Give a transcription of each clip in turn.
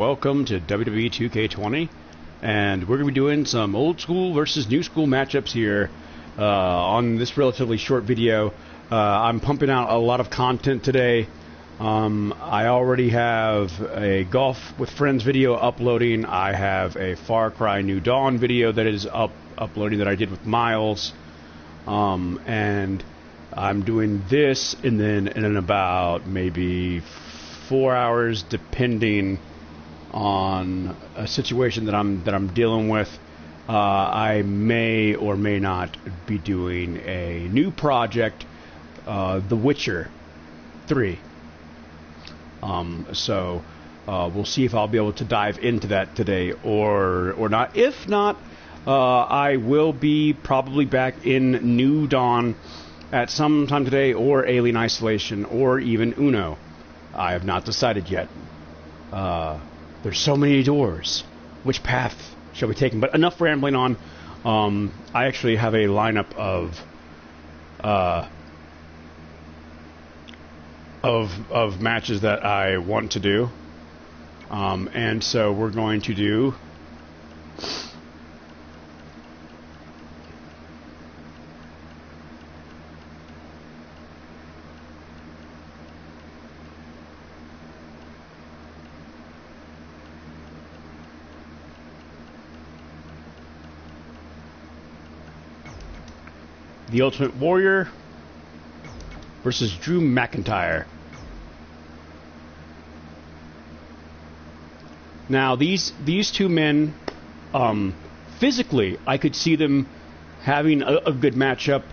Welcome to WWE 2K20, and we're going to be doing some old school versus new school matchups here on this relatively short video. I'm pumping out a lot of content today. I already have a Golf with Friends video uploading. I have a Far Cry New Dawn video that is uploading that I did with Miles. And I'm doing this, and then in about maybe 4 hours, depending on a situation that I'm dealing with, I may or may not be doing a new project, The Witcher 3. So we'll see if I'll be able to dive into that today or not. If not, I will be probably back in New Dawn at some time today, or Alien Isolation, or even Uno. I have not decided yet. There's so many doors. Which path shall we take? But enough rambling on. I actually have a lineup of matches that I want to do. And so we're going to do The Ultimate Warrior versus Drew McIntyre. Now, these two men, physically, I could see them having a good matchup.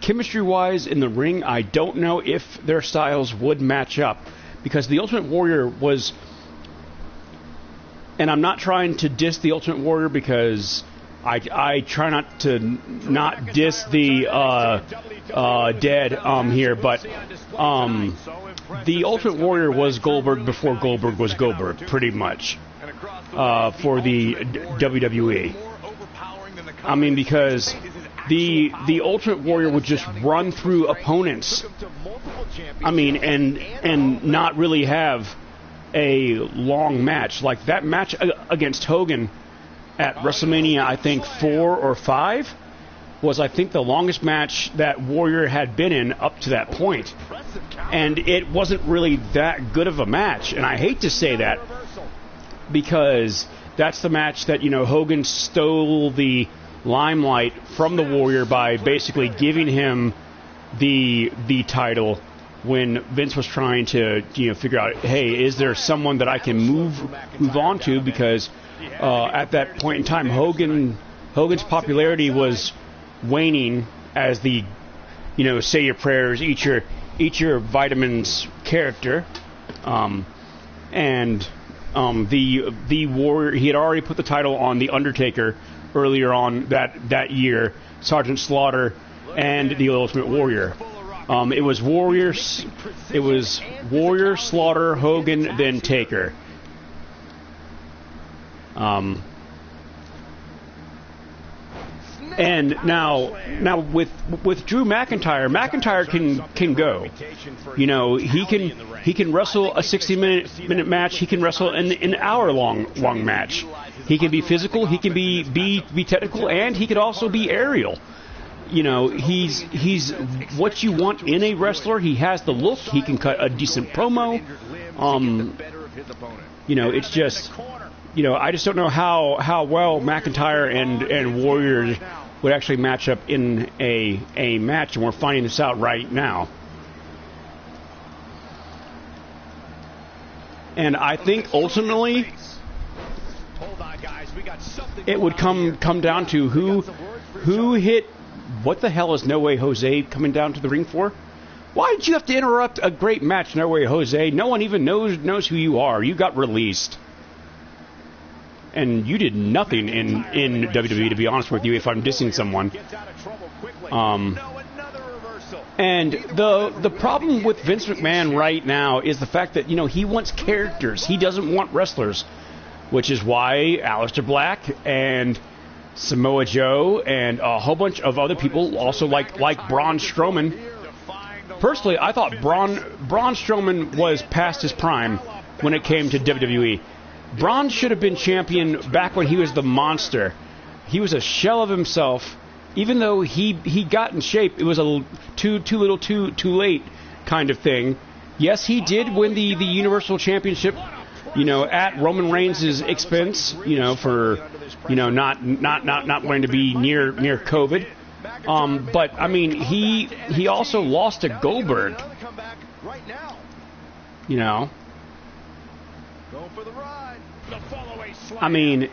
Chemistry-wise, in the ring, I don't know if their styles would match up, because the Ultimate Warrior was, and I'm not trying to diss the Ultimate Warrior because I try not to not diss the dead here, but the Ultimate Warrior was Goldberg before Goldberg was Goldberg, pretty much, for the WWE. I mean, because the Ultimate Warrior would just run through opponents, I mean, and not really have a long match. Like that match against Hogan at WrestleMania, I think 4 or 5, was, I think, the longest match that Warrior had been in up to that point. And it wasn't really that good of a match. And I hate to say that, because that's the match that, you know, Hogan stole the limelight from the Warrior by basically giving him the title when Vince was trying to, you know, figure out, hey, is there someone that I can move on to? Because at that point in time, Hogan's popularity was waning as the, you know, say your prayers, eat your vitamins character, and the Warrior, he had already put the title on the Undertaker earlier on that year, Sergeant Slaughter, and the Ultimate Warrior. It was Warrior, Slaughter, Hogan, then Taker. And now with Drew McIntyre can go. You know, he can wrestle a 60-minute match. He can wrestle an hour-long match. He can be physical. He can be technical, and he could also be aerial. You know, he's what you want in a wrestler. He has the look. He can cut a decent promo. You know, it's just, you know, I just don't know how well McIntyre and Warrior would actually match up in a match, and we're finding this out right now. And I think ultimately it would come down to who hit. What the hell is No Way Jose coming down to the ring for? Why did you have to interrupt a great match, No Way Jose? No one even knows who you are. You got released. And you did nothing in WWE, to be honest with you, if I'm dissing someone. And the problem with Vince McMahon right now is the fact that, you know, he wants characters. He doesn't want wrestlers, which is why Aleister Black and Samoa Joe and a whole bunch of other people, also like Braun Strowman. Personally, I thought Braun Strowman was past his prime when it came to WWE. Braun should have been champion back when he was the monster. He was a shell of himself. Even though he got in shape, it was a too little, too late kind of thing. Yes, he did win the Universal Championship, at Roman Reigns' expense, for, not wanting to be near COVID. But I mean, he also lost to Goldberg. I mean,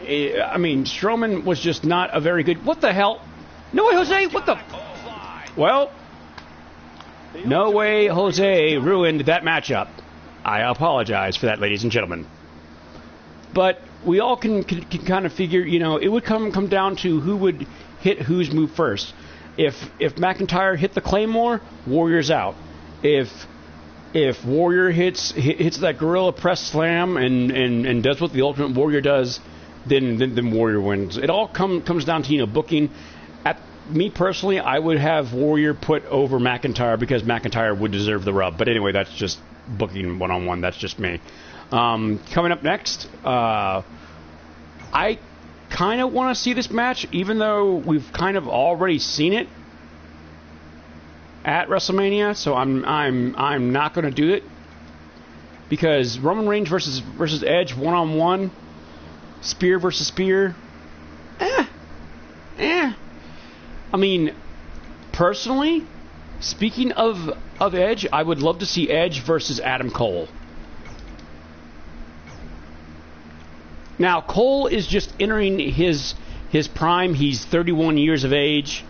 Strowman was just not a very good. What the hell? No way, Jose. What the? Well, No Way Jose ruined that matchup. I apologize for that, ladies and gentlemen. But we all can kind of figure, it would come down to who would hit whose move first. If McIntyre hit the Claymore, Warrior's out. If Warrior hits that Gorilla Press Slam and does what the Ultimate Warrior does, then Warrior wins. It all comes down to booking. At me personally, I would have Warrior put over McIntyre because McIntyre would deserve the rub. But anyway, that's just booking one-on-one. That's just me. Coming up next, I kind of want to see this match, even though we've kind of already seen it at WrestleMania. So I'm not going to do it because Roman Reigns versus Edge 1-on-1, spear versus spear. I mean, personally, speaking of Edge, I would love to see Edge versus Adam Cole. Now, Cole is just entering his prime. He's 31 years of age.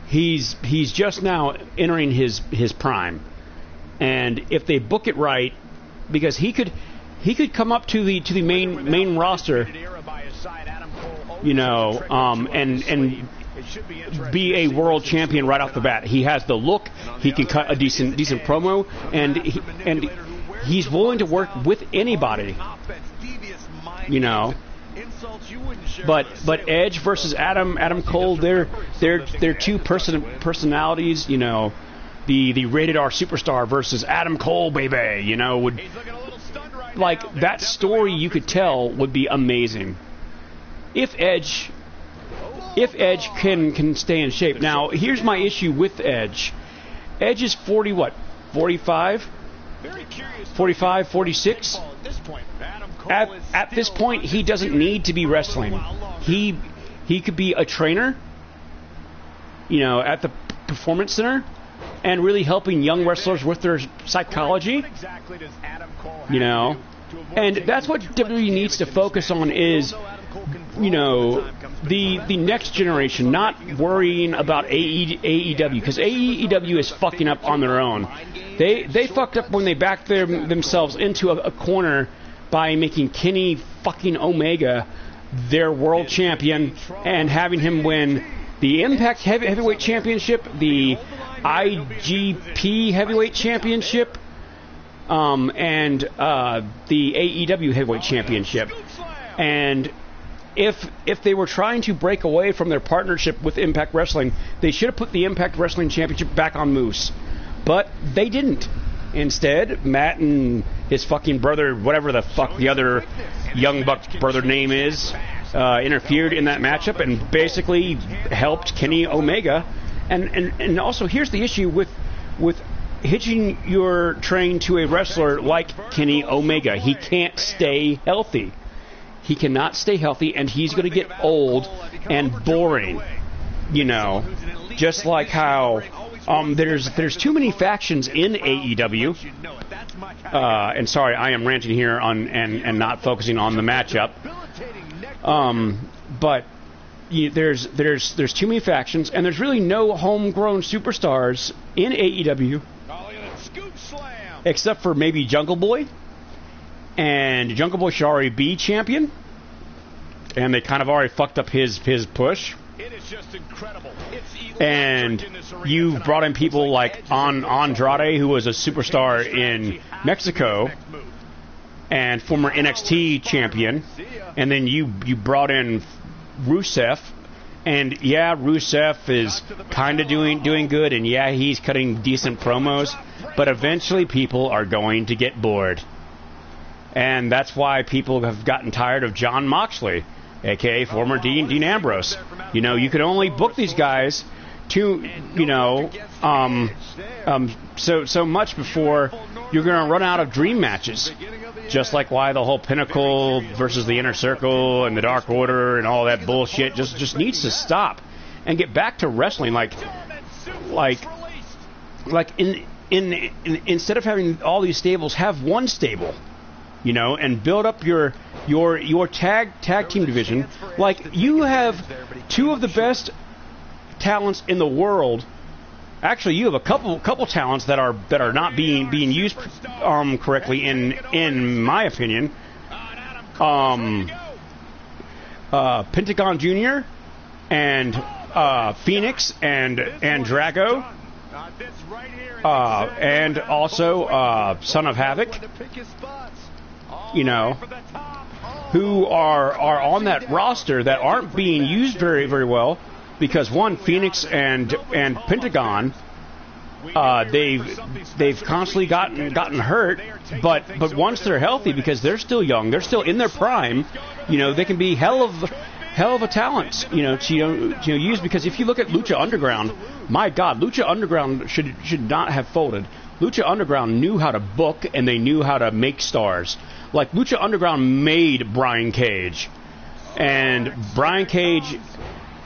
He's just now entering his prime. And if they book it right, because he could come up to the main roster, and be a world champion right off the bat. He has the look. He can cut a decent promo, and he's willing to work with anybody. But Edge versus Adam Cole, they're two personalities. The rated R superstar versus Adam Cole, baby. Would like that story you could tell would be amazing. If Edge can stay in shape. Now, here's my issue with Edge. Edge is 45? 45, 46? At this point, he doesn't need to be wrestling. He could be a trainer, at the Performance Center, and really helping young wrestlers with their psychology. And that's what WWE needs to focus on is, the next generation, not worrying about AEW, because AEW is fucking up on their own. They fucked up when they backed themselves into a corner by making Kenny fucking Omega their world champion and having him win the Impact Heavyweight Championship, the IGP Heavyweight Championship, and the AEW Heavyweight Championship. And if they were trying to break away from their partnership with Impact Wrestling, they should have put the Impact Wrestling Championship back on Moose. But they didn't. Instead, Matt and his fucking brother, whatever the fuck the other Young Buck brother name is, interfered in that matchup and basically helped Kenny Omega. And also, here's the issue with hitching your train to a wrestler like Kenny Omega. He can't stay healthy. He cannot stay healthy, and he's going to get old and boring. Just like how there's too many factions in AEW. And sorry, I am ranting here and not focusing on the matchup. But there's too many factions, and there's really no homegrown superstars in AEW, except for maybe Jungle Boy. And Jungle Boy should already be champion, and they kind of already fucked up his push. It is just incredible. And you've brought in people like Andrade, who was a superstar in Mexico and former NXT champion, and then you brought in Rusev, And yeah, Rusev is kind of doing good, and yeah, he's cutting decent promos, but eventually people are going to get bored. And that's why people have gotten tired of Jon Moxley, a.k.a. former Dean Ambrose. You know, you could only book these guys to, you know, so much before you're going to run out of dream matches. Just like why the whole Pinnacle versus the Inner Circle and the Dark Order and all that bullshit just needs to stop and get back to wrestling. Like instead of having all these stables, have one stable, you know, and build up your tag team division. Like, you have two of the best talents in the world. Actually, you have a couple talents that are not being used correctly in my opinion. Pentagon Jr. and Phoenix and Drago, and also Son of Havoc. You know, who are on that roster that aren't being used very, very well. Because one, Phoenix and Pentagon, they've constantly gotten hurt, but once they're healthy, because they're still young, they're still in their prime, you know, they can be hell of a talent, you know, to use. Because if you look at Lucha Underground, my God, Lucha Underground should not have folded. Lucha Underground knew how to book, and they knew how to make stars. Like, Lucha Underground made Brian Cage, and Brian Cage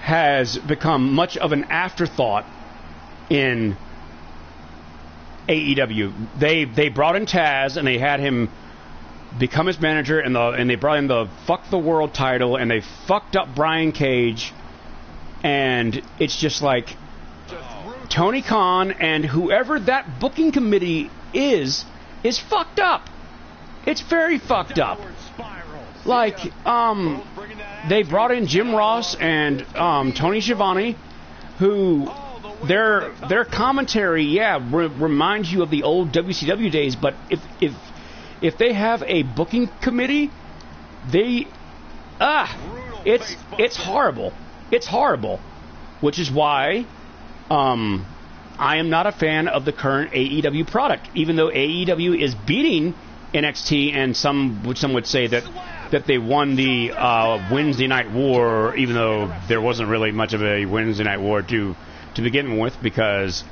has become much of an afterthought in AEW. They brought in Taz, and they had him become his manager, and they brought in the Fuck the World title, and they fucked up Brian Cage, and it's just like Tony Khan and whoever that booking committee is fucked up. It's very fucked up. Like, they brought in Jim Ross and Tony Schiavone, who their commentary, reminds you of the old WCW days. But if they have a booking committee, it's horrible. It's horrible, which is why I am not a fan of the current AEW product. Even though AEW is beating NXT, and some would say that they won the Wednesday Night War, even though there wasn't really much of a Wednesday Night War to begin with, because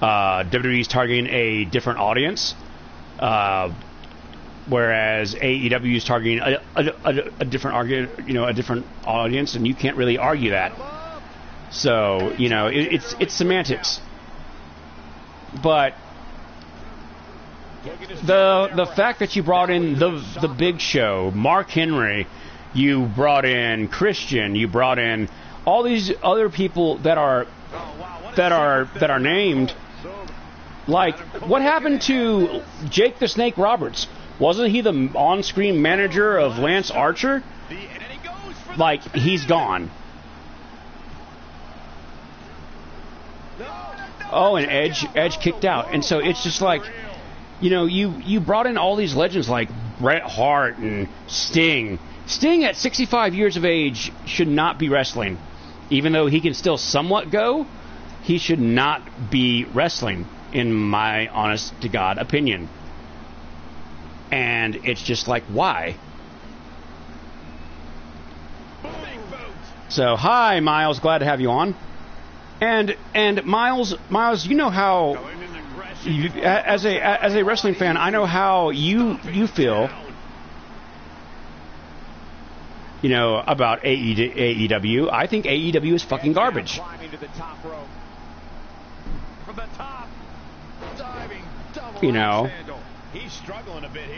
WWE is targeting a different audience, whereas AEW is targeting a different audience, and you can't really argue that. So, you know, it's semantics. But the fact that you brought in the Big Show, Mark Henry, you brought in Christian, you brought in all these other people that are named. Like, what happened to Jake the Snake Roberts? Wasn't he the on-screen manager of Lance Archer? Like, he's gone. Oh, and Edge kicked out. And so it's just like, you know, you brought in all these legends like Bret Hart and Sting. Sting at 65 years of age should not be wrestling. Even though he can still somewhat go, he should not be wrestling, in my honest-to-God opinion. And it's just like, why? So, hi, Miles. Glad to have you on. And Miles, you know how, as a wrestling fan, I know how you feel, you know, about AEW. I think AEW is fucking garbage. You know,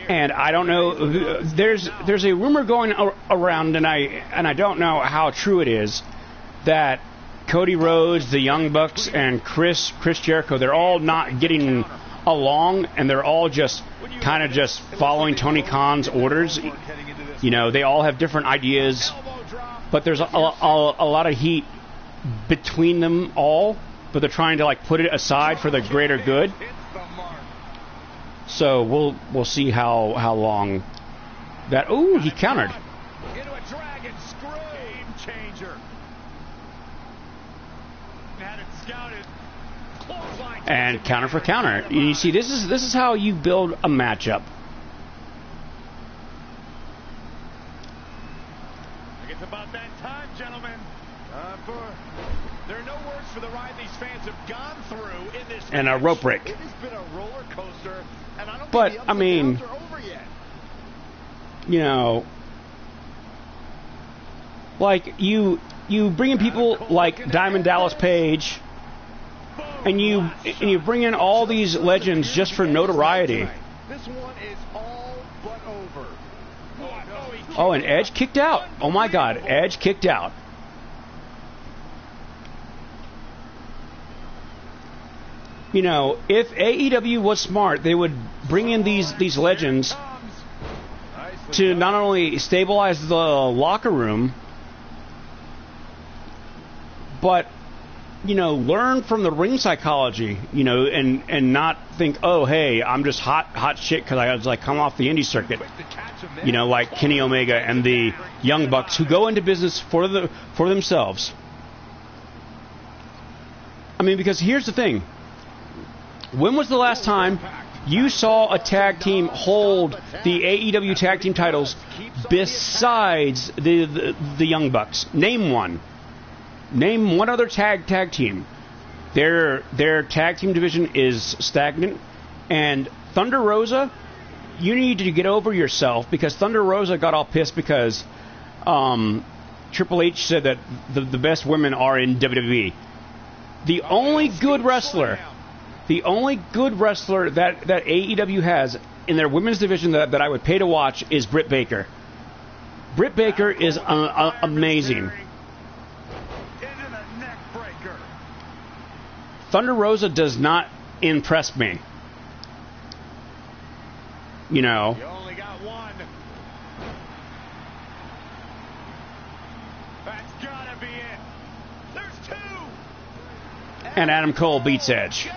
and I don't know. There's a rumor going around, and I don't know how true it is, that Cody Rhodes, the Young Bucks, and Chris Jericho, they're all not getting along, and they're all just kind of just following Tony Khan's orders. You know, they all have different ideas, but there's a lot of heat between them all, but they're trying to, like, put it aside for the greater good. So we'll see how long that. Ooh, he countered. And counter for counter. You see, this is how you build a matchup. It's about that time, gentlemen. There are no words for the ride these fans have gone through in this and match. A rope break. It has been a roller coaster, and I don't but think the I mean, are over yet. You know, like you bring in people like Diamond Dallas Page, and you bring in all these legends just for notoriety. This one is all but over. Oh, and Edge kicked out. Oh my God, Edge kicked out. You know, if AEW was smart, they would bring in these legends to not only stabilize the locker room, but, you know, learn from the ring psychology, you know, and not think, oh, hey, I'm just hot shit because I was like come off the indie circuit, you know, like Kenny Omega and the Young Bucks who go into business for themselves. I mean, because here's the thing. When was the last time you saw a tag team hold the AEW tag team titles besides the Young Bucks? Name one. Name one other tag team. Their tag team division is stagnant. And Thunder Rosa, you need to get over yourself because Thunder Rosa got all pissed because Triple H said that the best women are in WWE. The only good wrestler that AEW has in their women's division that I would pay to watch is Britt Baker. Britt Baker is amazing. Thunder Rosa does not impress me. You know. You only got one. That's gotta be it. There's two. And Adam Cole beats Edge.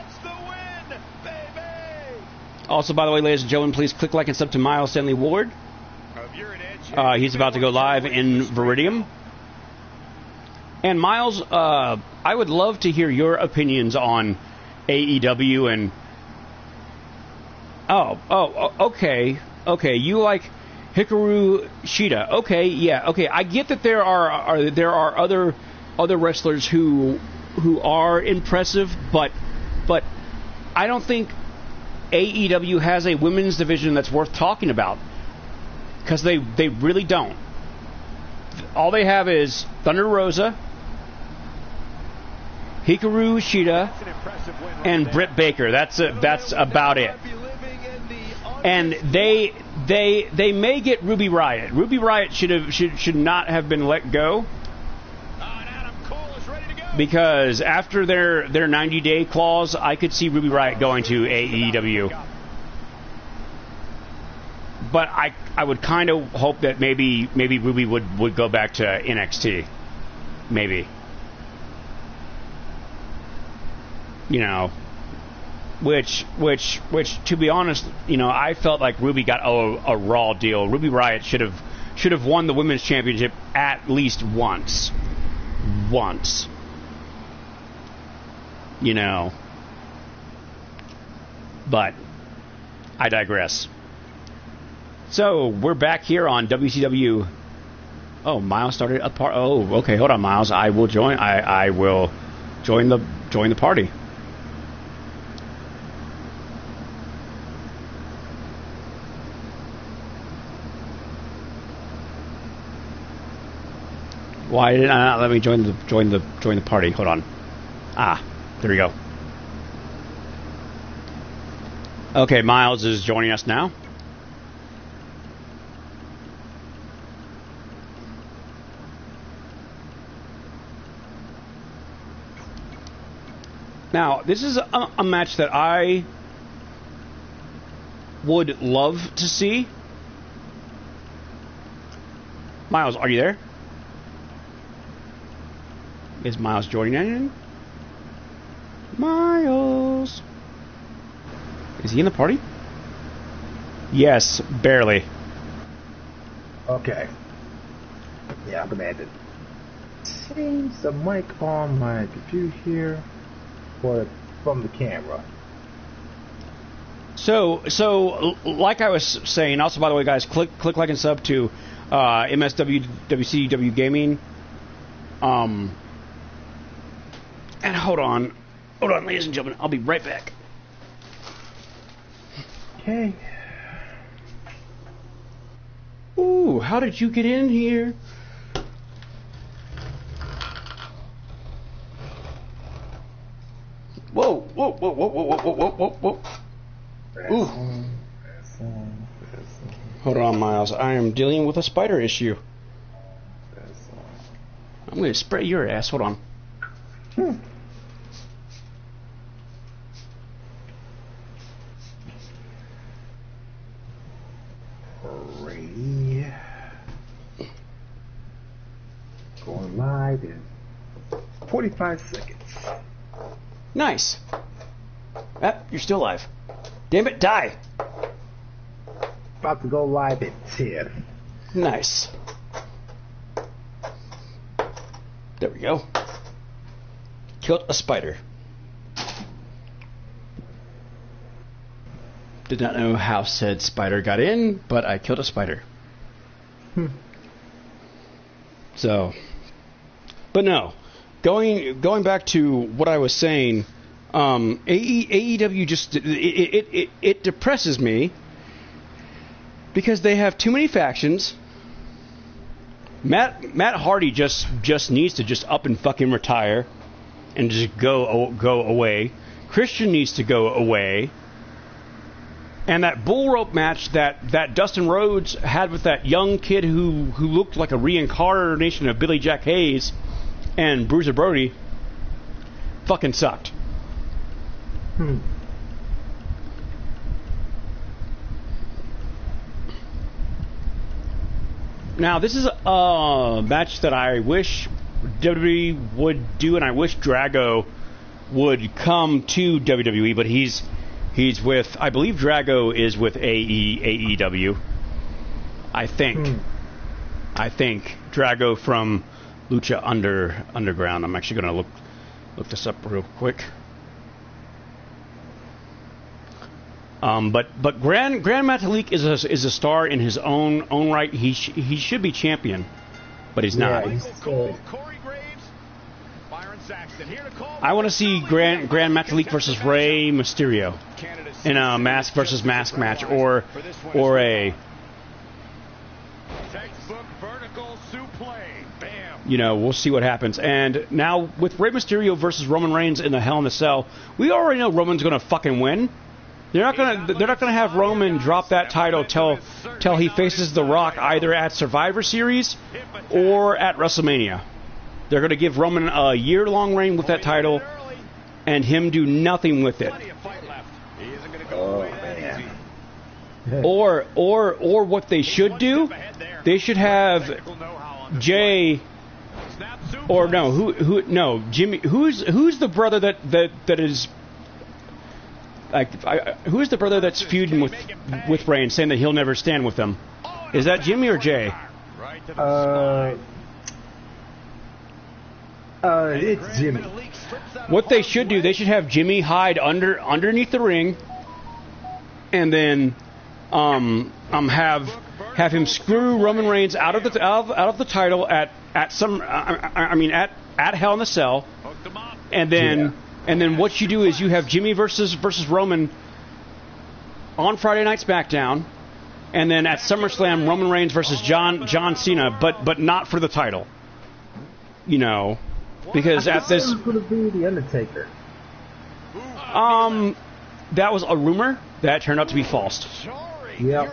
Also, by the way, ladies and gentlemen, please click like and sub to Miles Stanley Ward. He's about to go live in Viridium. And Miles, I would love to hear your opinions on AEW and... Okay, you like Hikaru Shida. Okay, yeah, okay. I get that there are other wrestlers who are impressive, but I don't think AEW has a women's division that's worth talking about because they really don't. All they have is Thunder Rosa, Hikaru Shida, and Britt Baker. That's about it. And they may get Ruby Riott. Ruby Riott should not have been let go. Because after their 90-day clause, I could see Ruby Riott going to AEW. But I would kind of hope that maybe Ruby would go back to NXT. Maybe. You know, which to be honest, you know, I felt like Ruby got a Raw deal. Ruby Riott should have won the women's championship at least once. You know. But I digress. So we're back here on WCW. Oh, Miles started a part. Oh, okay. Hold on, Miles. I will join. I will join the party. Why did I not let me join the party? Hold on. There we go. Okay, Miles is joining us now. Now, this is a match that I would love to see. Miles, are you there? Is Miles joining in? Miles! Is he in the party? Yes, barely. Okay. Yeah, I'm commanded. Change the mic on my computer here. from the camera. So like I was saying, also by the way, guys, click like and sub to MSW WCW Gaming. And hold on, ladies and gentlemen, I'll be right back. Okay. Ooh, how did you get in here? Whoa. Ooh. Hold on, Miles. I am dealing with a spider issue. I'm going to spray your ass. Hold on. Going live in 45 seconds. Nice. Ah, you're still alive. Damn it, die. About to go live at 10. Nice. There we go. Killed a spider. Did not know how said spider got in, but I killed a spider. So, but no. Going back to what I was saying, AEW just it depresses me because they have too many factions. Matt Hardy just needs to just up and fucking retire and just go away. Christian needs to go away. And that bull rope match that Dustin Rhodes had with that young kid who looked like a reincarnation of Billy Jack Hayes and Bruiser Brody fucking sucked. Now, this is a match that I wish WWE would do, and I wish Drago would come to WWE, but he's with, I believe Drago is with AEW. I think Drago from Lucha Underground. I'm actually going to look this up real quick. But Gran Metalik is a star in his own right. He should be champion, but he's not. He's cool. I want to see Gran Metalik versus Rey Mysterio in a mask versus mask match, or a we'll see what happens. And now with Rey Mysterio versus Roman Reigns in the Hell in a Cell, we already know Roman's going to fucking win. They're not gonna have Roman drop that title till he faces The Rock either at Survivor Series or at WrestleMania. They're gonna give Roman a year-long reign with that title and him do nothing with it. Oh man. Or what they should do, they should have Jay, or no, Jimmy. Who's the brother that is. Who's the brother that's feuding with Rey and saying that he'll never stand with them? Is that Jimmy or Jay? It's Jimmy. What they should do, they should have Jimmy hide underneath the ring, and then have him screw Roman Reigns out of the title at Hell in a Cell, and then. Yeah. And then what you do is you have Jimmy versus Roman on Friday Night SmackDown, and then at SummerSlam Roman Reigns versus John Cena, but not for the title. Because at this going to be the Undertaker. That was a rumor that turned out to be false. Yep,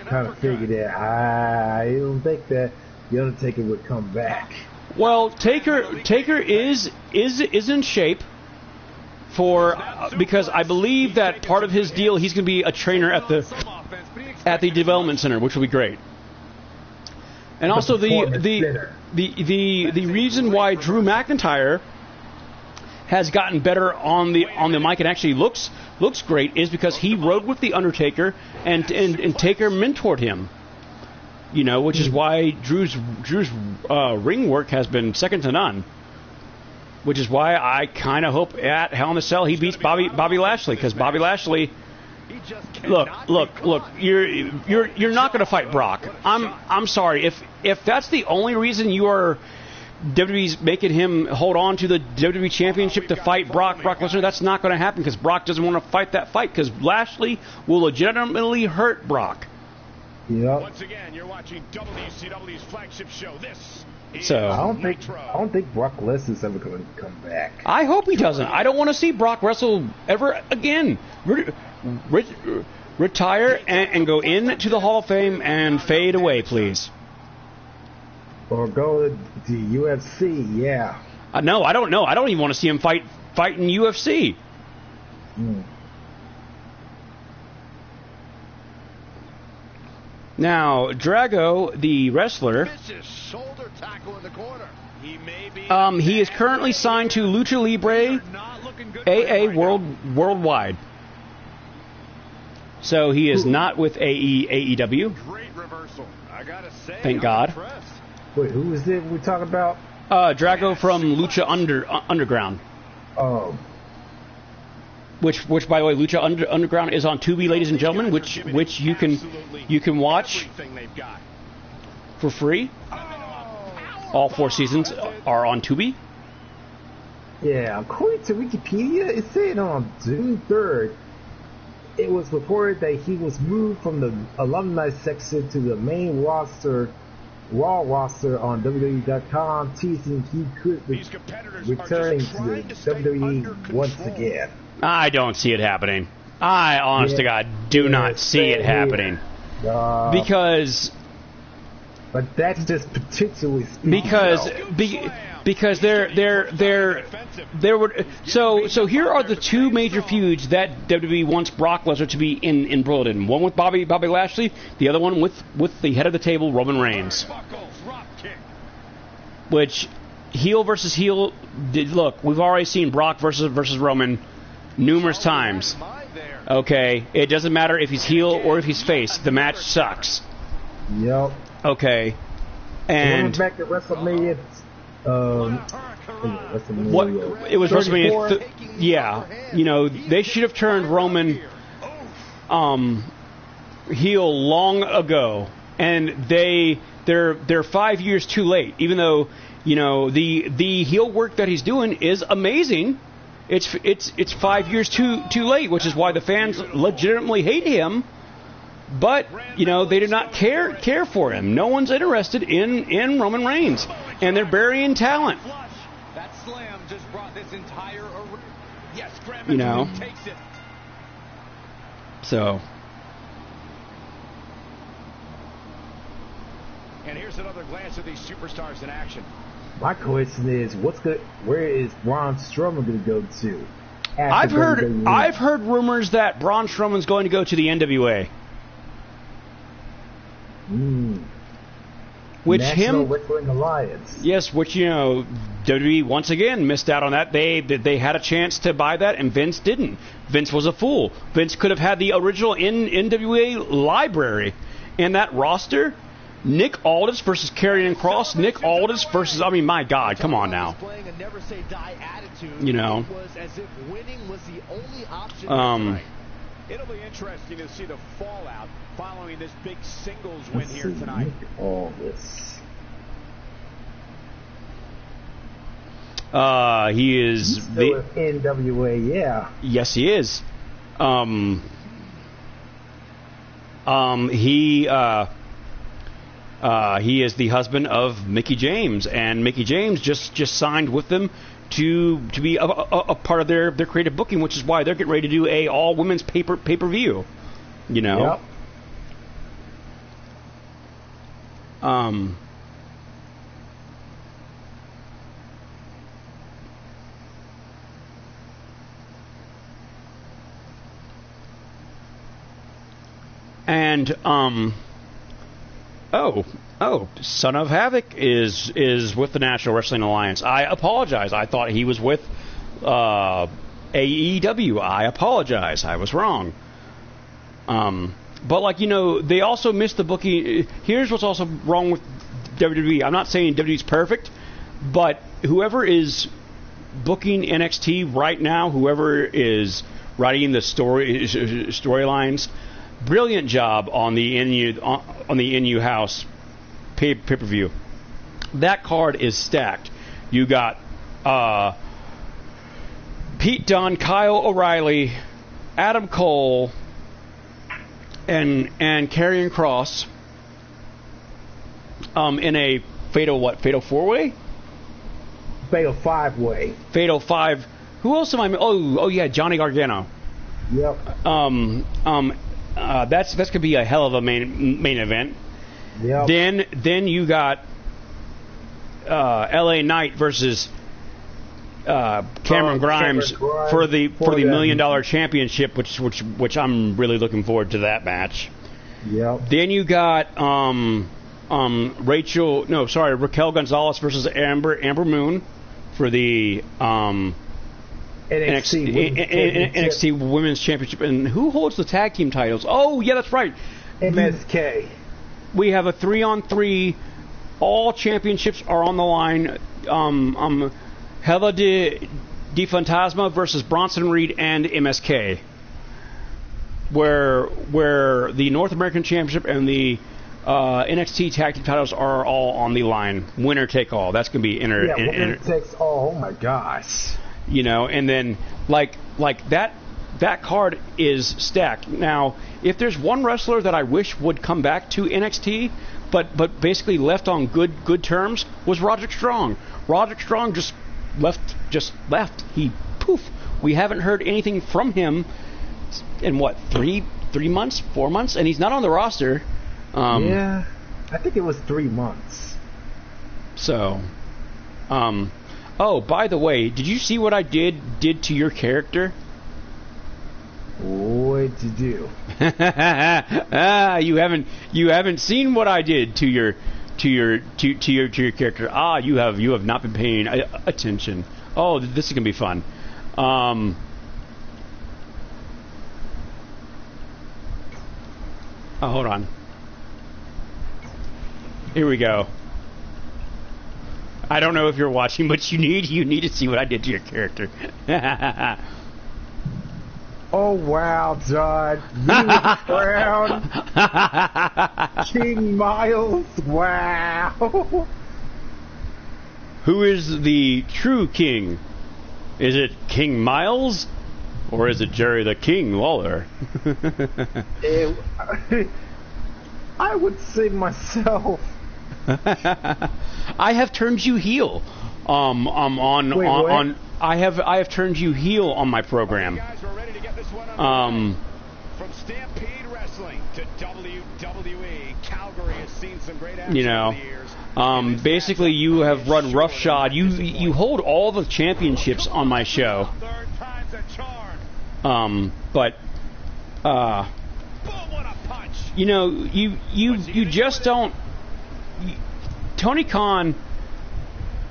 kind of figured that. I don't think that the Undertaker would come back. Well, Taker is in shape. Because I believe that part of his deal, he's going to be a trainer at the development center, which will be great. And also the reason why Drew McIntyre has gotten better on the mic and actually looks great is because he rode with the Undertaker and Taker mentored him. Which is why Drew's ring work has been second to none. which is why I kind of hope at Hell in a Cell he beats Bobby Lashley, because Bobby Lashley. Look! You're not going to fight Brock. I'm sorry. If that's the only reason you are WWE's making him hold on to the WWE Championship to fight Brock Lesnar, that's not going to happen, because Brock doesn't want to fight that fight, because Lashley will legitimately hurt Brock. Yep. Once again, you're watching WCW's flagship show. This is So I don't think Brock Lesnar's ever going to come back. I hope he doesn't. I don't want to see Brock wrestle ever again. Retire and go into the Hall of Fame and fade away, please. Or go to the UFC, yeah. No, I don't know. I don't even want to see him fight in UFC. Now, Drago, the wrestler, vicious shoulder tackle in the corner. he is currently signed to Lucha Libre AA Worldwide. So he is not with AEW. Great reversal. I gotta say, Thank God. Wait, who is it we're talking about? Drago from Lucha Underground. Oh. Which, by the way, Lucha Underground is on Tubi, ladies and gentlemen, which you can watch for free. All 4 seasons are on Tubi. Yeah, according to Wikipedia, it said on June 3rd, it was reported that he was moved from the alumni section to the main roster, Raw roster on WWE.com, teasing he could be returning to the WWE once again. I don't see it happening. I, honest to God, do not see it happening. Because... But that's just particularly because there were so here are the 2 major feuds that WWE wants Brock Lesnar to be embroiled in. One with Bobby Lashley, the other one with the head of the table, Roman Reigns. Which heel versus heel. Look, we've already seen Brock versus Roman numerous times. Okay, it doesn't matter if he's heel or if he's face. The match sucks. Yep. Okay, and back to WrestleMania. What it was WrestleMania? Yeah, they should have turned Roman heel long ago, and they're 5 years too late. Even though the heel work that he's doing is amazing, it's 5 years too late, which is why the fans legitimately hate him. But, they do not care for him. No one's interested in Roman Reigns. And they're burying talent. That slam just brought this entire yes, takes it. So. And here's another glance at these superstars in action. My question is, where is Braun Strowman going to go to? I've heard rumors that Braun Strowman's going to go to the NWA. Which National Wrestling Alliance. Yes, which WWE once again missed out on that. They had a chance to buy that, and Vince didn't. Vince was a fool. Vince could have had the original NWA library, and that roster. Nick Aldis versus Karrion Kross. Nick Aldis versus, my God, come on now. It'll be interesting to see the fallout following this big singles win here tonight. All this. He is still in NWA, yeah. Yes, he is. He is the husband of Mickie James, and Mickie James just signed with them to be a part of their creative booking, which is why they're getting ready to do a all women's pay-per-view. Yep. And Son of Havoc is with the National Wrestling Alliance. I apologize. I thought he was with AEW. I apologize. I was wrong. But they also missed the booking. Here's what's also wrong with WWE. I'm not saying WWE's perfect, but whoever is booking NXT right now, whoever is writing the storylines, brilliant job on the NU House pay-per-view. That card is stacked. You got Pete Dunne, Kyle O'Reilly, Adam Cole, and Karrion Kross in a fatal 4-way? Fatal 5-way. Fatal 5. Who else am I? Oh yeah, Johnny Gargano. Yep. That's gonna be a hell of a main event. Yep. Then you got LA Knight versus Cameron Grimes for the $1 million championship, which I'm really looking forward to that match. Yep. Then you got Raquel Gonzalez versus Amber Moon for the NXT Women's Championship. And who holds the tag team titles? Oh yeah, that's right. MSK. We have a 3-on-3. All championships are on the line. Hella de Fantasma versus Bronson Reed and MSK, where the North American Championship and the NXT tag team titles are all on the line. Winner take all. That's gonna be winner takes all. Oh my gosh. You know, and then like that card is stacked. Now, if there's one wrestler that I wish would come back to NXT, but basically left on good terms, was Roderick Strong. Roderick Strong just left. He poof. We haven't heard anything from him in what, 3 months, 4 months, and he's not on the roster. Yeah, I think it was 3 months. So, oh, by the way, did you see what I did to your character? What'd you do? You haven't seen what I did to your character. You have not been paying attention. Oh, this is gonna be fun. Oh, hold on. Here we go. I don't know if you're watching, but you need to see what I did to your character. Oh wow, John. Lewis Brown. King Miles. Wow. Who is the true king? Is it King Miles? Or is it Jerry the King Lawler? I would say myself. I have turned you heel. I have turned you heel on my program. From Stampede Wrestling to WWE, Calgary has seen some great action over the years. Basically, you have run roughshod. You hold all the championships on my show. Third time's a charm. But Boom, what a punch. you know, you just don't. Tony Khan,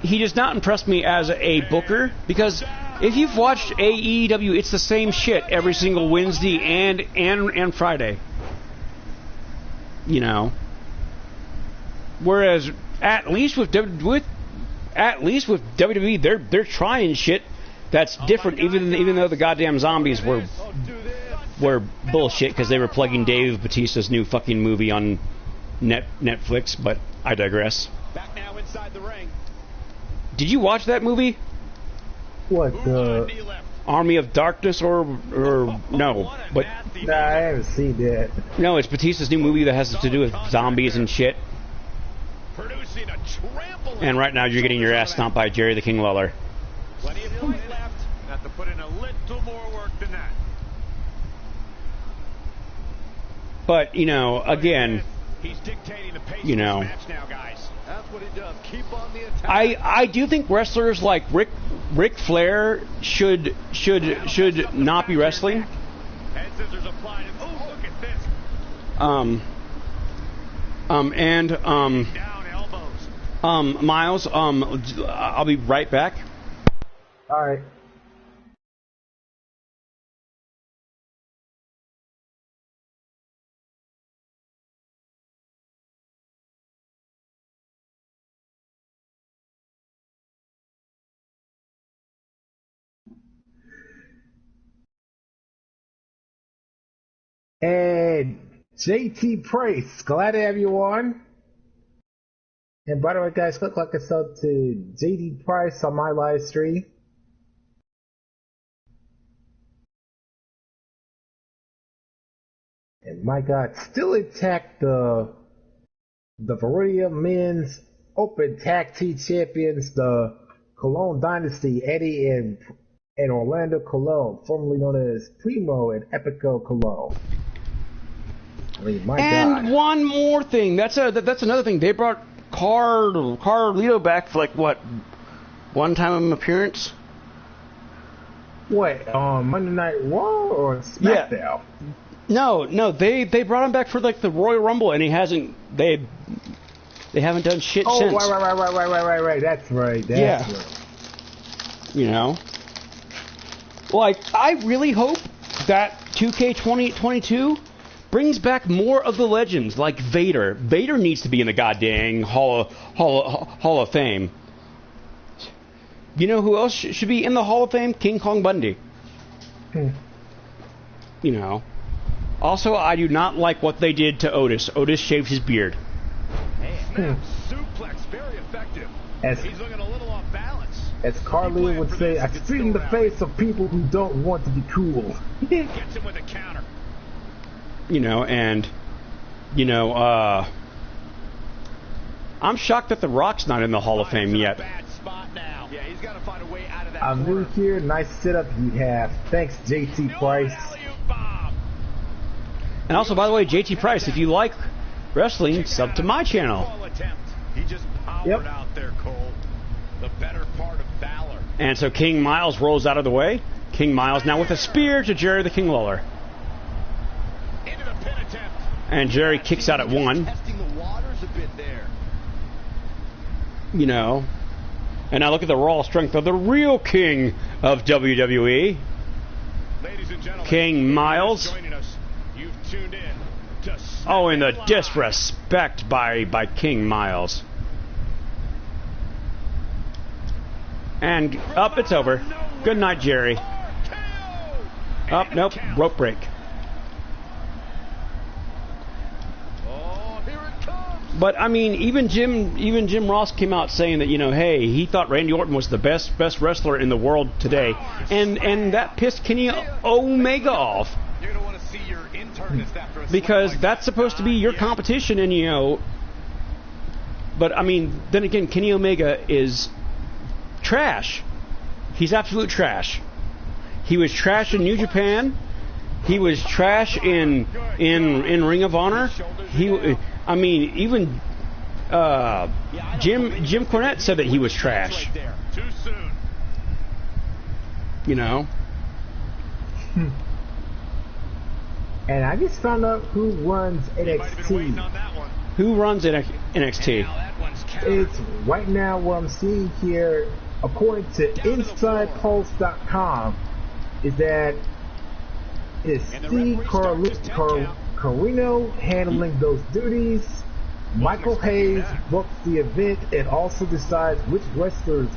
he does not impress me as a booker, because if you've watched AEW, it's the same shit every single Wednesday and Friday. You know. Whereas at least with WWE, they're trying shit that's different, even though the goddamn zombies were bullshit because they were plugging Dave Bautista's new fucking movie on Netflix. But I digress. Back now inside the ring. Did you watch that movie? What, Army of Darkness or no? But nah, I haven't seen that. No, it's Bautista's new movie that has to do with zombies and shit. And right now you're getting your ass stomped by Jerry the King Lawler. Plenty of fight left. Have to put in a little more work than that. But, you know, again, He's dictating the pace you know, of this match now, guys. That's what he does. Keep on the attack. I do think wrestlers like Ric Flair should not be wrestling. Head scissors applied. Oh, look at this. Down elbows. Miles, I'll be right back. All right. And JT Price, glad to have you on. And by the way, guys, click like and sub to JT Price on my live stream. And my God, still intact the Varia Men's Open Tag Team Champions, the Colon Dynasty, Eddie and Orlando Colon, formerly known as Primo and Epico Colon. I mean, my and God. one more thing. That's another thing. They brought Carlito back for like what, one time appearance? What, on Monday Night Raw or SmackDown? Yeah. No, they brought him back for like the Royal Rumble, and he hasn't. They haven't done shit since. Oh, right. That's right. Yeah. Right. You know. Like, I really hope that 2K 2022 brings back more of the legends, like Vader. Vader needs to be in the goddamn Hall of Fame. You know who else should be in the Hall of Fame? King Kong Bundy. You know. Also, I do not like what they did to Otis. Otis shaved his beard. Suplex, very effective. He's looking a little off balance. As Carly would say, I spit in the face of people who don't want to be cool. Gets him with a counter. You know, and, you know, I'm shocked that The Rock's not in the Hall of Fame yet. Bad spot now. Yeah, he's got to find a way out of that. I'm new here. Nice setup you have. Thanks, JT Price. And also, by the way, JT Price, if you like wrestling, sub to my channel. He just powered out there, Cole. The better part of Valor. And so King Miles rolls out of the way. King Miles now with a spear to Jerry the King Lawler. Into the pin attempt. And Jerry kicks out at one. Testing the waters a bit there. You know. And now look at the raw strength of the real king of WWE. Ladies and gentlemen, King Miles. joining us. You've tuned in to Oh, and the disrespect by King Miles. And up, it's over. Good night, Jerry. Up, nope, rope break. Oh, here it comes. But I mean, even Jim Ross came out saying that, you know, hey, he thought Randy Orton was the best wrestler in the world today, and that pissed Kenny Omega off. You're gonna want to see your internist after a Because like that's supposed to be your competition, and you know. But I mean, then again, Kenny Omega is trash. He's absolute trash. He was trash in New Japan. He was trash in Ring of Honor. I mean, even Jim Cornette said that he was trash. Too soon. You know. And I just found out who runs NXT. Who runs NXT? It's right now what I'm seeing here, according to InsidePulse.com, is that it's Steve Carino handling those duties. Michael Hayes books the event and also decides which wrestlers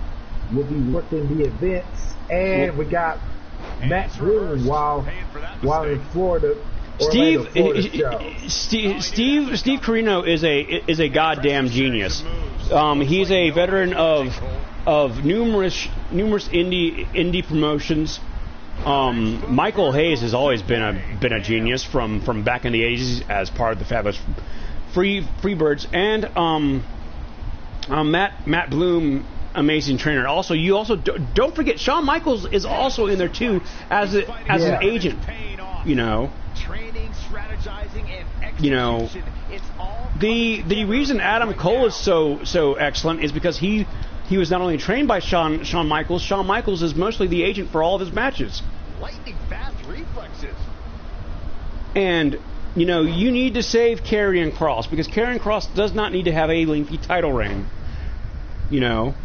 will be working the events. And we got Matt Bloom while in Florida. Steve Carino is a goddamn genius. He's a veteran of numerous indie promotions. Michael Hayes has always been a genius from back in the 80s as part of the Fabulous Freebirds, and Matt Bloom, amazing trainer. Also, don't forget Shawn Michaels is also in there too as an agent. You know. Training, strategizing, and execution. You know, it's all the reason Adam Cole is so excellent is because he was not only trained by Shawn Michaels. Shawn Michaels is mostly the agent for all of his matches. lightning fast reflexes. And you know, you need to save Karrion Kross because Karrion Kross does not need to have a lengthy title reign. You know.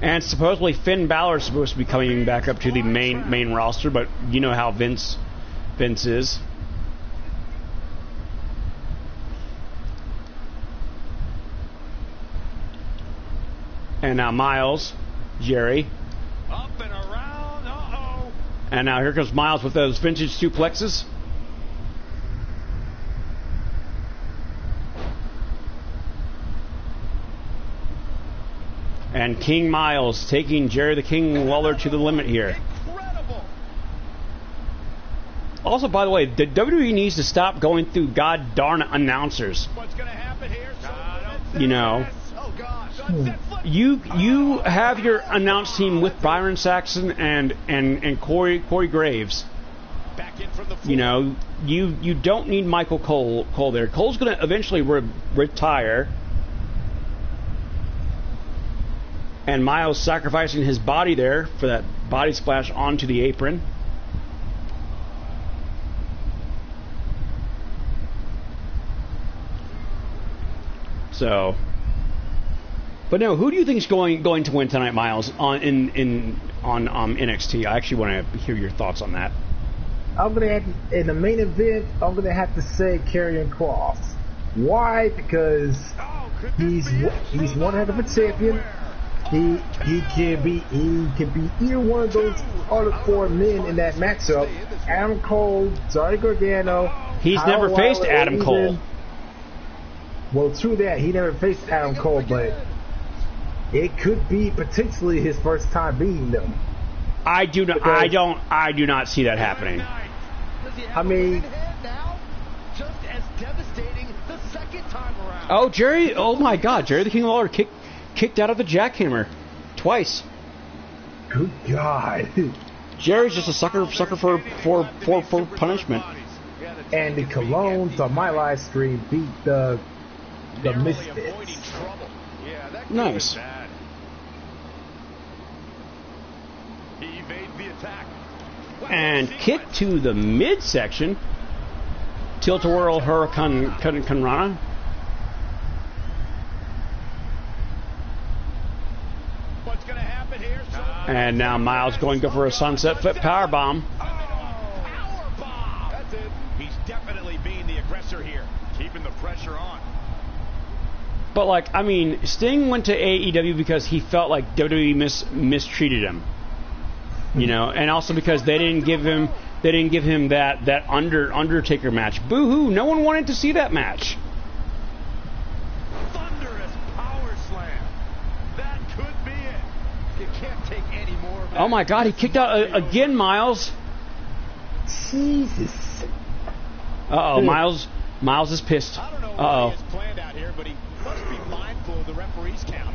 And supposedly Finn Balor is supposed to be coming back up to the main roster, but you know how Vince is. And now Miles, Jerry. Up and around, And now here comes Miles with those vintage suplexes. And King Miles taking Jerry the King Lawler to the limit here. Incredible. Also, by the way, the WWE needs to stop going through god darn announcers. What's going to happen here? You know, Oh, gosh. you have your announce team with Byron Saxton and Corey Graves. Back in from the floor. You know, you don't need Michael Cole there. Cole's going to eventually retire. And Miles sacrificing his body there for that body splash onto the apron. So, but no, who do you think is going to win tonight, Miles, on NXT? I actually want to hear your thoughts on that. I'm gonna have to, in the main event, I'm gonna have to say Karrion Kross. Why? Because he's one heck of a champion. He can be either one of those other four men in that matchup. Adam Cole, Johnny Gargano. He's never faced Adam Cole. Well, true that he never faced Adam Cole, but it could be potentially his first time beating them. I do not see that happening. I mean, just as devastating the second time around. Oh, Jerry! Oh my God, Jerry the King Lawler kicked out of the jackhammer twice. Good God! Jerry's just a sucker for punishment. And the Colognes on my live stream beat the Misfits. Nice. He evades the attack. And kick to the midsection. Tilt-a-whirl Hurricane Rana. What's going to happen here? And now Miles going to go for a sunset flip powerbomb. Powerbomb. That's it. He's definitely being the aggressor here, keeping the pressure on. But like, I mean, Sting went to AEW because he felt like WWE mistreated him. You know, and also because they didn't give him that Undertaker match. Boo-hoo! No one wanted to see that match. Thunderous power slam. That could be it. You can't take any more of that. Oh my God! He kicked out again, Miles. Jesus. Uh-oh, Miles is pissed. I don't know what Uh-oh. he has planned out here, but he must be mindful of the referee's count.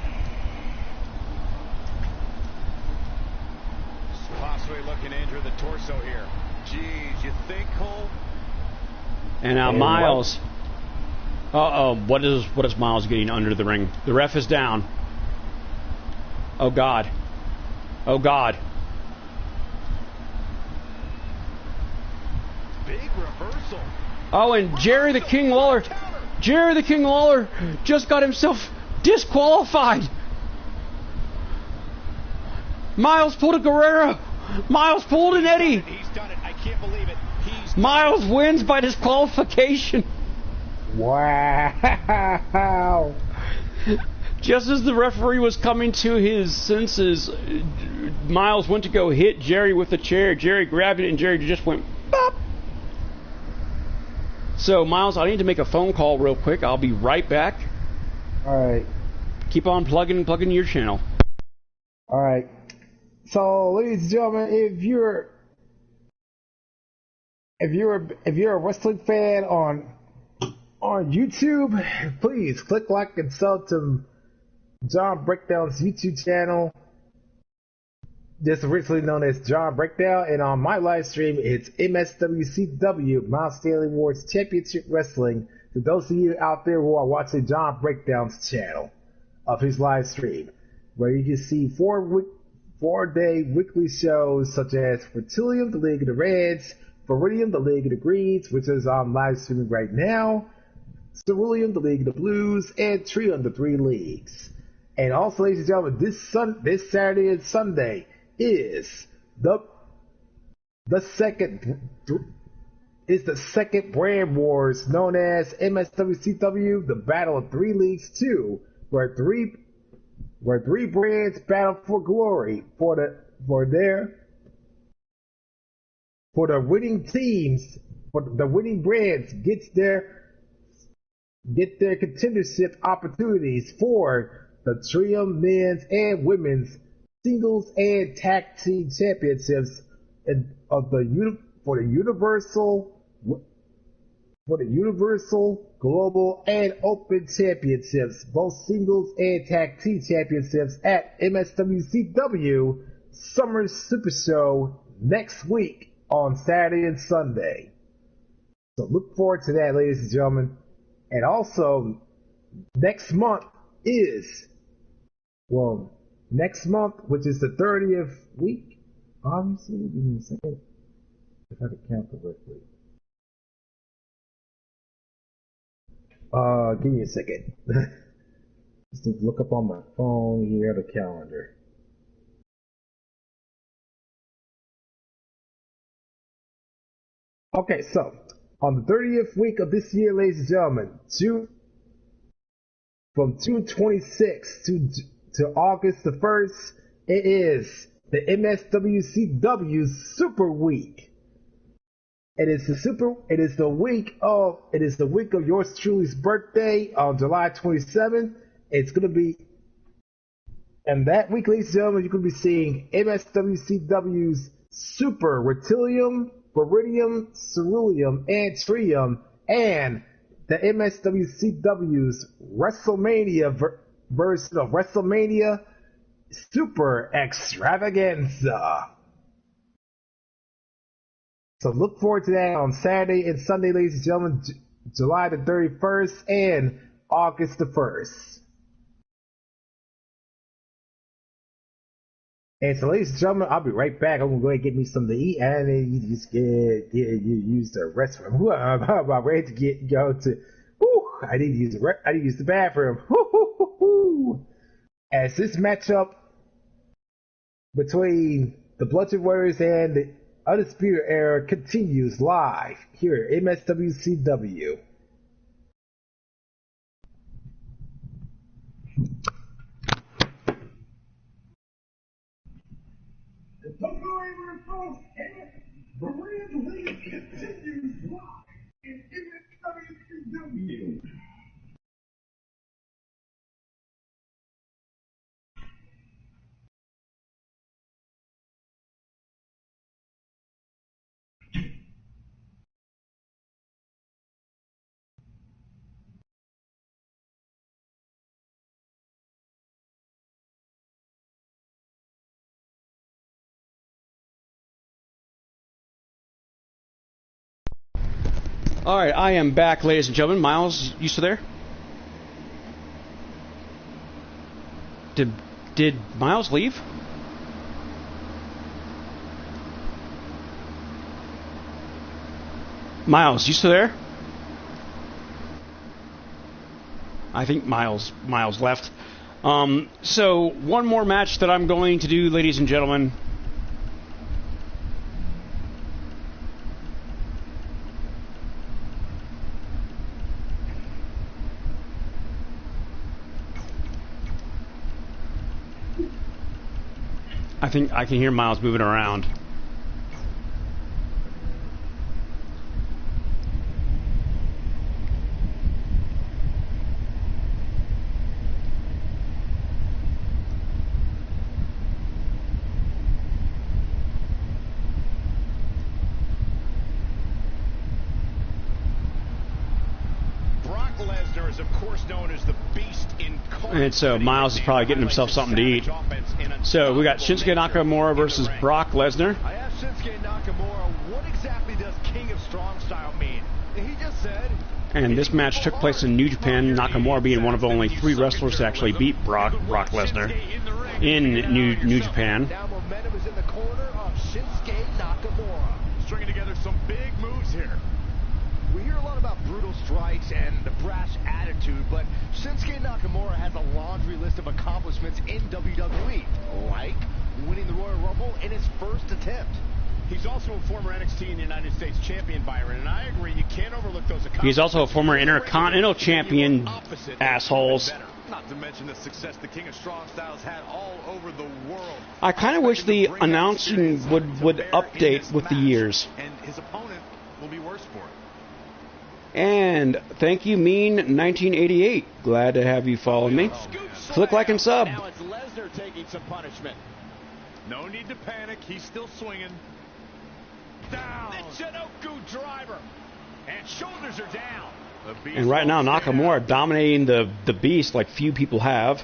Possibly looking to injure the torso here. Jeez, you think, Cole? And now Miles. Uh-oh, what is Miles getting under the ring? The ref is down. Oh God. Oh God. Big reversal. Oh, and Jerry the King Lawler just got himself disqualified. Miles pulled a Guerrero. Miles pulled an Eddie. He's done it. I can't believe it. Miles wins by disqualification. Wow. Just as the referee was coming to his senses, Miles went to go hit Jerry with the chair. Jerry grabbed it and Jerry just went bop. So, Miles, I need to make a phone call real quick. I'll be right back. All right. Keep on plugging your channel. All right. So, ladies and gentlemen, if you're a wrestling fan on YouTube, please click like and sub to John Breakdown's YouTube channel, just originally known as John Breakdown, and on my live stream, it's MSWCW, Miles Stanley Ward's Championship Wrestling. For those of you out there who are watching John Breakdown's channel of his live stream, where you can see 4-day weekly shows such as Fertilium, the League of the Reds, Viridium, the League of the Greens, which is on live streaming right now, Ceruleum, the League of the Blues, and Trium, the Three Leagues. And also, ladies and gentlemen, this Saturday and Sunday is the second brand wars known as MSWCW, the Battle of Three Leagues 2, where three brands battle for glory for their for the winning teams, for the winning brands, get their contendership opportunities for the Triumph men's and women's singles and tag team championships for the Universal, Global, and Open Championships, both singles and tag team championships at MSWCW Summer Super Show next week on Saturday and Sunday. So look forward to that, ladies and gentlemen. And also, next month, which is the 30th week, obviously, give me a second, if I can count correctly. Give me a second. Just need to look up on my phone here, the calendar. Okay, so, on the 30th week of this year, ladies and gentlemen, from June 26th to August the 1st, it is the MSWCW Super Week. It is the week of yours truly's birthday on July 27th. It's gonna be, and that week, ladies and gentlemen, you're gonna be seeing MSWCW's Super Rutilium, Viridium, Ceruleum, and Trium, and the MSWCW's WrestleMania version of WrestleMania Super Extravaganza. So look forward to that on Saturday and Sunday, ladies and gentlemen, July the 31st and August the 1st. And so, ladies and gentlemen, I'll be right back. I'm going to go ahead and get me something to eat, and then you just use the restroom. I'm about ready to go to, I need to use the bathroom. As this matchup between the Bludgeon Warriors and the Undisputed Era continues live here at MSWCW. The WWE Folks and the Rams League continues live in MSWCW. All right, I am back, ladies and gentlemen. Miles, you still there? Did Miles leave? Miles, you still there? I think Miles left. So one more match that I'm going to do, ladies and gentlemen. I think I can hear Miles moving around. Brock Lesnar is, of course, known as the Beast incarnate. And so Miles is probably getting himself something to eat. So we got Shinsuke Nakamura versus Brock Lesnar. I asked Shinsuke Nakamura, what exactly does King of Strong Style mean? And he just said... And this match took place in New Japan, Nakamura being one of only 3 wrestlers to actually beat Brock Lesnar in New Japan. Now momentum is in the corner of Shinsuke Nakamura. Stringing together some big moves here. We hear a lot about brutal strikes and the brash attitude, but Shinsuke Nakamura has a laundry list of accomplishments in WWE, like winning the Royal Rumble in his first attempt. He's also a former NXT and United States champion, Byron, and I agree, you can't overlook those accomplishments. He's also a former Intercontinental champion, assholes. Not to mention the success the King of Strong Styles had all over the world. I kind of wish the announcing would update with the years. And his opponent will be worse for it. And thank you, Mean 1988. Glad to have you follow me. Click like and sub. Now it's Lesnar taking some punishment. No need to panic. He's still swinging. Down. The Chinoku driver. And shoulders are down. And right now, Nakamura dominating the Beast like few people have.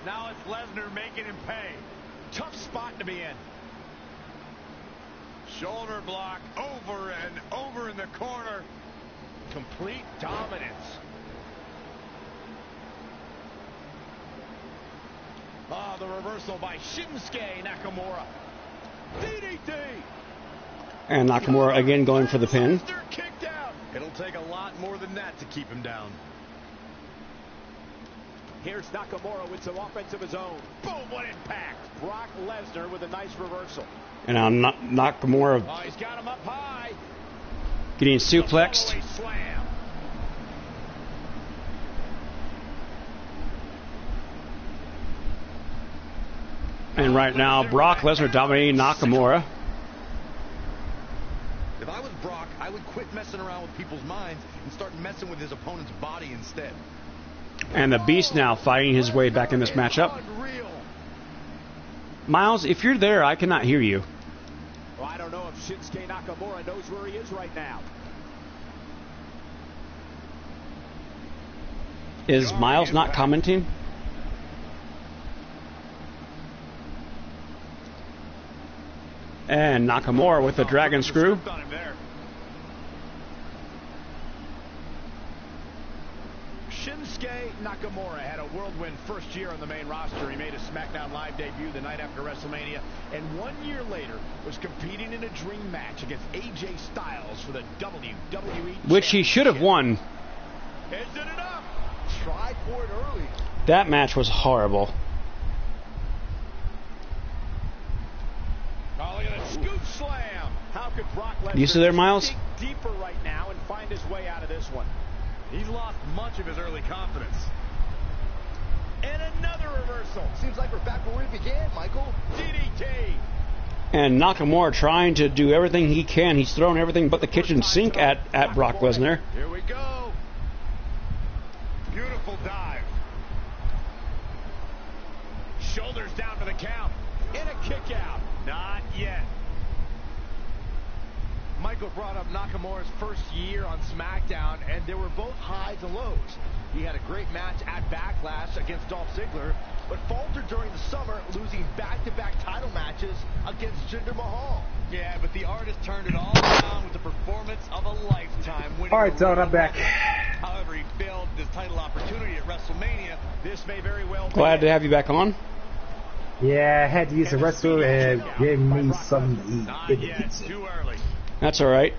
Now it's Lesnar making him pay. Tough spot to be in. Shoulder block over and over in the corner. Complete dominance. Ah, the reversal by Shinsuke Nakamura. DDT. And Nakamura again going for the pin. Kicked out. It'll take a lot more than that to keep him down. Here's Nakamura with some offense of his own. Boom, what impact. Brock Lesnar with a nice reversal. And now Nakamura He's got him up high. getting suplexed. Slam. And right now, Brock Lesnar dominating Nakamura. If I was Brock, I would quit messing around with people's minds and start messing with his opponent's body instead. And the Beast now fighting his way back in this matchup. Unreal. Miles, if you're there, I cannot hear you. Well, I don't know if Shinsuke Nakamura knows where he is right now. Is Miles not commenting? And Nakamura with the dragon screw. Shinsuke Nakamura had a whirlwind first year on the main roster. He made a SmackDown Live debut the night after WrestleMania, and 1 year later was competing in a dream match against AJ Styles for the WWE Which he should have won. Is it enough? Tried for it early. That match was horrible. Oh, look at that scoop slam. How could Brock Lesnar You still there, Miles? dig deeper right now and find his way out of this one? He's lost much of his early confidence. And another reversal. Seems like we're back where we began, Michael. DDT. And Nakamura trying to do everything he can. He's thrown everything but the kitchen sink at Brock Lesnar. Here we go. Beautiful dive. Shoulders down for the count. And a kick out. Not yet. Michael brought up Nakamura's first year on SmackDown, and there were both highs and lows. He had a great match at Backlash against Dolph Ziggler, but faltered during the summer, losing back-to-back title matches against Jinder Mahal. Yeah, but the artist turned it all around with the performance of a lifetime. All right, Don, I'm back. However, he failed this title opportunity at WrestleMania. This may very well Glad to have you back on. Yeah, I had to use the restroom and give me some to eat. Not yet, too early. That's all right.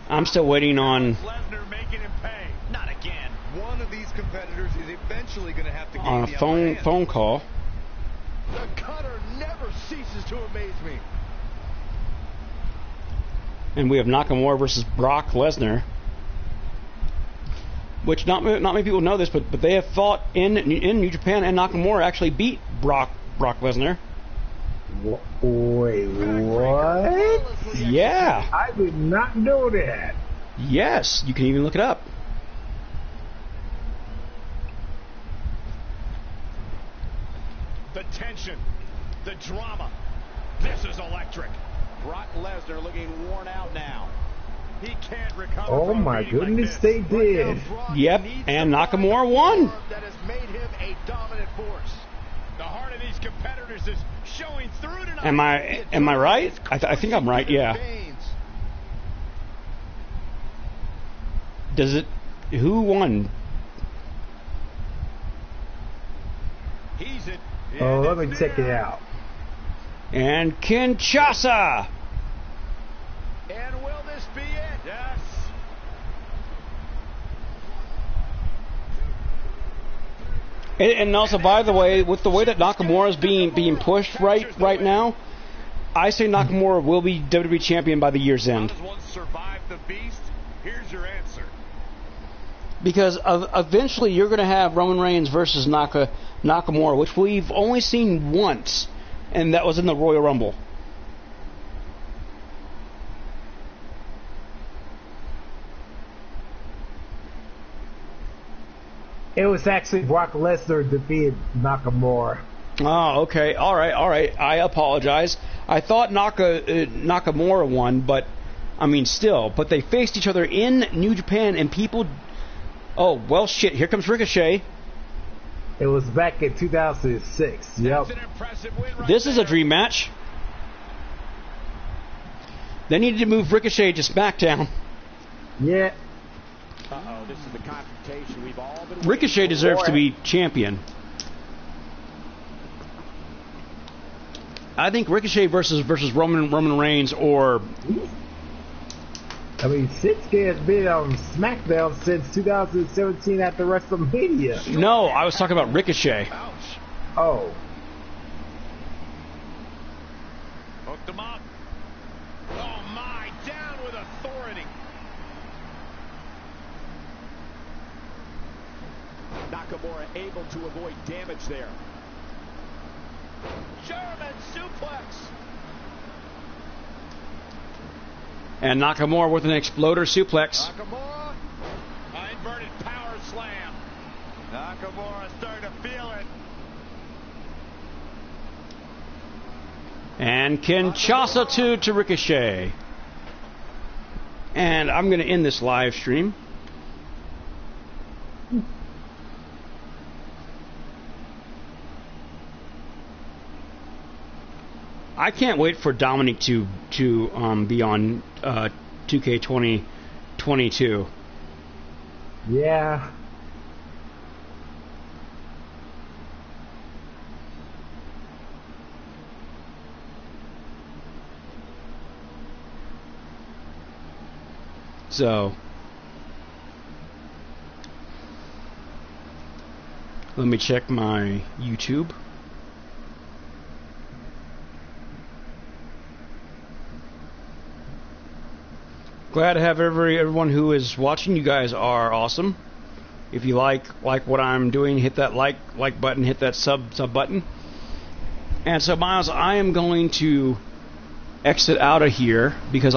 I'm still waiting on Lesnar making him pay. Not again. One of these competitors is eventually going to have to a phone call. The cutter never ceases to amaze me. And we have Nakamura versus Brock Lesnar. Which not many people know this, but they have fought in New Japan, and Nakamura actually beat Brock Lesnar. Wait, what? Yeah. I did not know that. Yes, you can even look it up. The tension, the drama. This is electric. Brock Lesnar looking worn out now. He can't recover. Oh my goodness, they did. Yep, and Nakamura won. That has made him a dominant force. The heart of these competitors is showing through tonight. Am I right? I think I'm right. Yeah. Does it? Who won? He's it. Oh, let me check it out. And Kinshasa. And will this be it? Yes. And also, by the way, with the way that Nakamura is being pushed right now, I say Nakamura will be WWE champion by the year's end. How does one survive the beast? Here's your answer. Because eventually you're going to have Roman Reigns versus Nakamura, which we've only seen once, and that was in the Royal Rumble. It was actually Brock Lesnar defeated Nakamura. Oh, okay. All right. I apologize. I thought Nakamura won, but, I mean, still. But they faced each other in New Japan, and people... Oh, well, shit. Here comes Ricochet. It was back in 2006. Yep. This is a dream match. They needed to move Ricochet to SmackDown. Yeah. Uh-oh, this is the confrontation we've all been Ricochet deserves to be champion. I think Ricochet versus Roman Reigns, or... I mean, Shinsuke has been on SmackDown since 2017 after WrestleMania. No, I was talking about Ricochet. Ouch. Oh. Hooked him up. Oh, my. Down with authority. Nakamura able to avoid damage there. German suplex. And Nakamura with an exploder suplex. Nakamura, inverted power slam. Nakamura starting to feel it. And Kinshasa to Ricochet. And I'm going to end this live stream. I can't wait for Dominic to be on 2K2022. Yeah. So, let me check my YouTube. Glad to have everyone who is watching. You guys are awesome. If you like what I'm doing, hit that like button, hit that sub button. And so, Miles, I am going to exit out of here because